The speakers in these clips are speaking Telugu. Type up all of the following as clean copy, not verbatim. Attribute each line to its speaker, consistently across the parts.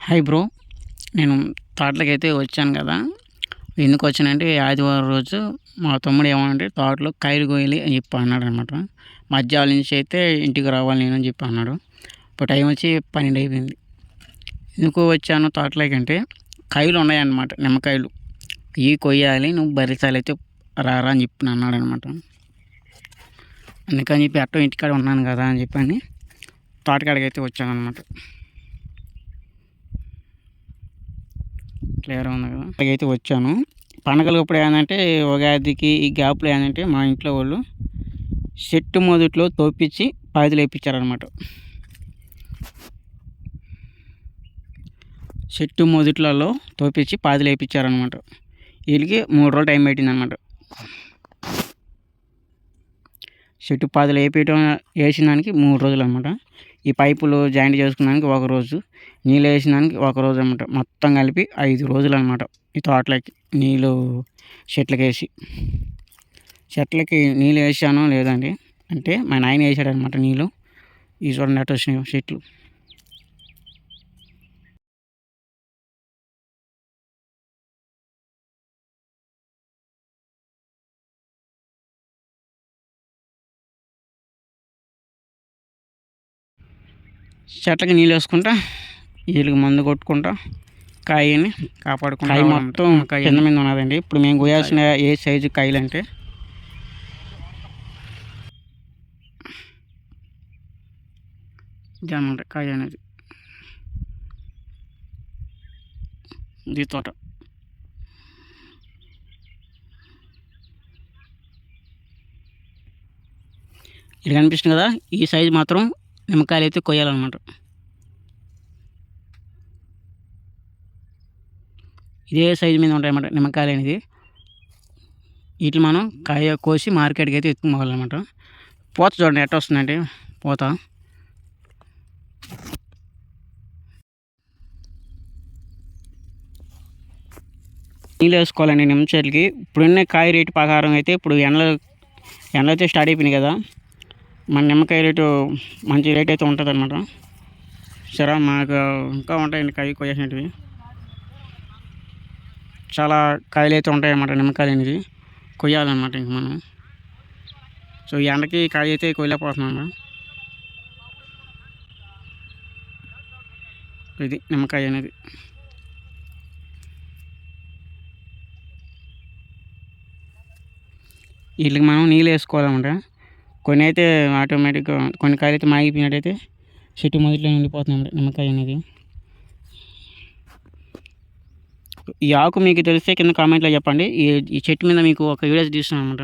Speaker 1: Hi bro. నేను తోటలోకైతే వచ్చాను కదా! ఎందుకు వచ్చానంటే ఆదివారం రోజు మా తమ్ముడు ఏమనంటే తోటలో కాయలు కోయాలి అని చెప్పి అన్నాడనమాట. మధ్యాహ్నం నుంచి అయితే ఇంటికి రావాలి నేను అని చెప్పి అన్నాడు. ఇప్పుడు టైం వచ్చి 12 అయిపోయింది. ఎందుకు వచ్చాను తోటలోకి అంటే కాయలు ఉన్నాయన్నమాట, నిమ్మకాయలు. ఇవి కొయ్యాలి, నువ్వు బరిసాలైతే రారా అని చెప్పి అన్నాడనమాట. అందుకని చెప్పి అట్టో ఇంటికాడ ఉన్నాను కదా అని చెప్పని తోటకాడికైతే వచ్చాను అనమాట. క్లియర్గా ఉంది కదా. ఇలాగైతే వచ్చాను. పండగలు ఇప్పుడు ఏంటంటే ఉగాదికి ఈ గ్యాప్లో ఏంటంటే మా ఇంట్లో వాళ్ళు చెట్టు మొదట్లో తోపించి పాదులు వేయించారనమాట. చెట్టు మొదట్లలో తోపించి పాదులు వేయించారనమాట. వీళ్ళకి 3 రోజులు టైం పెట్టింది అనమాట. చెట్టు పాదులు వేసిన దానికి 3 రోజులు అనమాట. ఈ పైపులు జాయింట్ చేసుకున్నానికి 1 రోజు, నీళ్ళు వేసినానికి 1 రోజు అనమాట. మొత్తం కలిపి 5 రోజులు అనమాట. ఈ తోటలకి నీళ్ళు చెట్లకి నీళ్ళు వేసానో లేదండి అంటే మా నాయన వేసాడు అనమాట నీళ్ళు. ఈ చూడండి అటు వచ్చినాయి చెట్లు. చెట్లకి నీళ్ళు వేసుకుంటా, వీళ్ళకి మందు కొట్టుకుంటా కాయని కాపాడుకుంటా. కాయ మొత్తం కింద మీద ఉన్నదండి. ఇప్పుడు మేము కోయాల్సిన ఏ సైజు కాయలు అంటే ఇది అన్నమాట. కాయ అనేది ఇది తోట. ఇది కనిపిస్తుంది కదా, ఈ సైజు మాత్రం నిమ్మకాయలు అయితే కొయ్యాలన్నమాట. ఇదే సైజు మీద ఉంటాయన్నమాట నిమ్మకాయలు అనేది. వీటిని మనం కాయ కోసి మార్కెట్కి అయితే ఎత్తుకోవాలన్నమాట. పూత చూడండి ఎట్ట వస్తుందంటే పూత. నీళ్ళు వేసుకోవాలండి నిమ్మ చెట్లకి. ఇప్పుడున్న కాయ రేటు ప్రకారం అయితే ఇప్పుడు ఎండలు అయితే స్టార్ట్ అయిపోయినాయి కదా, మన నిమ్మకాయ రేటు మంచి రేట్ అయితే ఉంటుంది అనమాట. సరే మాకు ఇంకా ఉంటాయండి కాయ కోసేసినవి. చాలా కాయలు అయితే ఉంటాయన్నమాట నిమ్మకాయలు అనేది కొయ్యాలన్నమాట ఇంక మనం. సో ఈ ఎండకి కాయ అయితే కొయ్యలేకపోతున్నాను. ఇది నిమ్మకాయ అనేది. వీటికి మనం నీళ్ళు వేసుకోవాలన్నమాట. కొన్ని అయితే ఆటోమేటిక్గా, కొన్ని కాయలు అయితే మాగిపోయినట్టయితే చెట్టు మొదట్లో ఉండిపోతుంది నిమ్మకాయ అనేది. ఈ ఆకు మీకు తెలిస్తే కింద కామెంట్లో చెప్పండి. ఈ చెట్టు మీద మీకు ఒక వీడియోస్ తీస్తున్నాను అనమాట.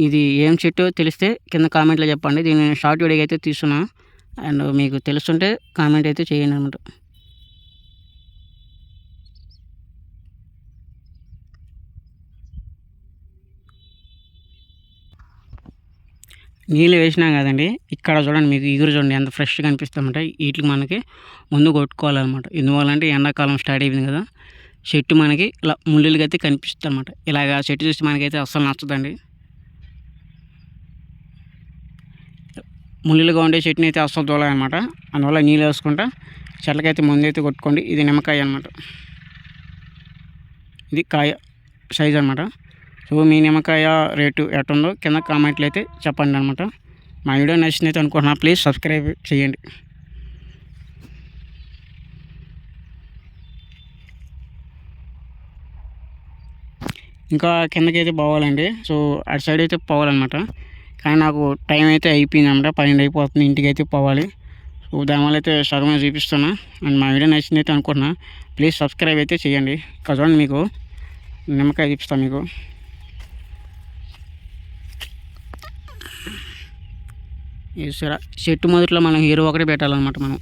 Speaker 1: ఇది ఏం చెట్టు తెలిస్తే కింద కామెంట్లో చెప్పండి. దీన్ని షార్ట్ వీడియోకి అయితే తీస్తున్నా, అండ్ మీకు తెలుస్తుంటే కామెంట్ అయితే చేయండి అనమాట. నీళ్ళు వేసినాం కదండి, ఇక్కడ చూడండి మీకు ఇగురు చూడండి ఎంత ఫ్రెష్గా అనిపిస్తామంటే. వీటికి మనకి ముందు కొట్టుకోవాలన్నమాట. ఎందువల్లంటే ఎండాకాలం స్టార్ట్ అయిపోయింది కదా, చెట్టు మనకి ఇలా ముళ్ళులుగా అయితే కనిపిస్తుంది అనమాట. ఇలాగా చెట్టు చూస్తే మనకైతే అస్సలు నచ్చదండి. ముళ్ళులుగా ఉండే చెట్టుని అయితే అస్సలు దూలాలన్నమాట. అందువల్ల నీళ్ళు వేసుకుంటా చెట్లకైతే ముందు అయితే కొట్టుకోండి. ఇది నిమ్మకాయ అనమాట. ఇది కాయ సైజ్ అనమాట. సో మీ నిమ్మకాయ రేటు ఎట్టుందో కింద కామెంట్లు అయితే చెప్పండి అనమాట. మా వీడియో నచ్చిందైతే అనుకుంటున్నా, ప్లీజ్ సబ్స్క్రైబ్ చేయండి. ఇంకా కిందకి అయితే పోవాలండి. సో అటు సైడ్ అయితే పోవాలన్నమాట. కానీ నాకు టైం అయితే అయిపోయింది అనమాట. 12 అయిపోతుంది, ఇంటికి అయితే పోవాలి. సో దానివల్ల అయితే సగమే చూపిస్తున్నా. అండ్ మా వీడియో నచ్చిందైతే అనుకుంటున్నా, ప్లీజ్ సబ్స్క్రైబ్ అయితే చేయండి. ఇక్కడ చూడండి మీకు నిమ్మకాయ చూపిస్తాను మీకు. సరే చెట్టు మొదట్లో మనం హీరో ఒకటి పెట్టాలన్నమాట. మనం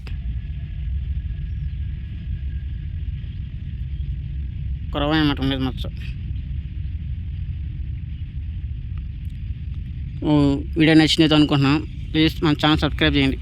Speaker 1: కొరవ అనమాట ఉండేది మొత్తం. వీడియో నచ్చినది అనుకుంటున్నాం, ప్లీజ్ మన ఛానల్ సబ్స్క్రైబ్ చేయండి.